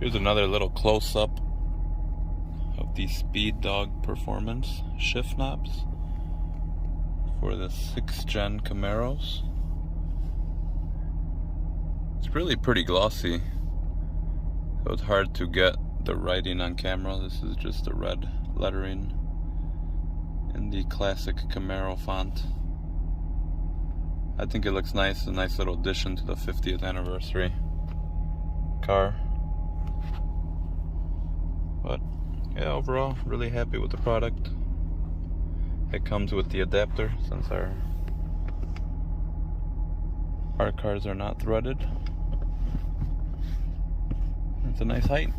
Here's another little close-up of the Speed Dawg performance shift knobs for the 6th Gen Camaros. It's really pretty glossy, so it's hard to get the writing on camera. This is just the red lettering in the classic Camaro font. I think it looks nice, a nice little addition to the 50th anniversary car. But yeah, overall, really happy with the product. It comes with the adapter since our cars are not threaded. It's a nice height.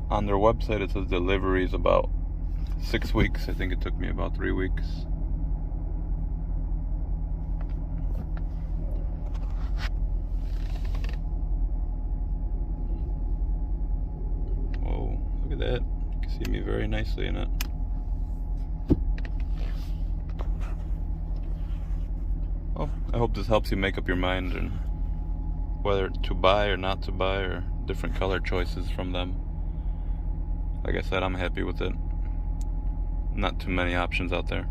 On their website it says delivery is about 6 weeks. I think it took me about 3 weeks. Whoa, look at that. You can see me very nicely in it. Well, I hope this helps you make up your mind and whether to buy or not to buy, or different color choices from them. Like I said, I'm happy with it. Not too many options out there.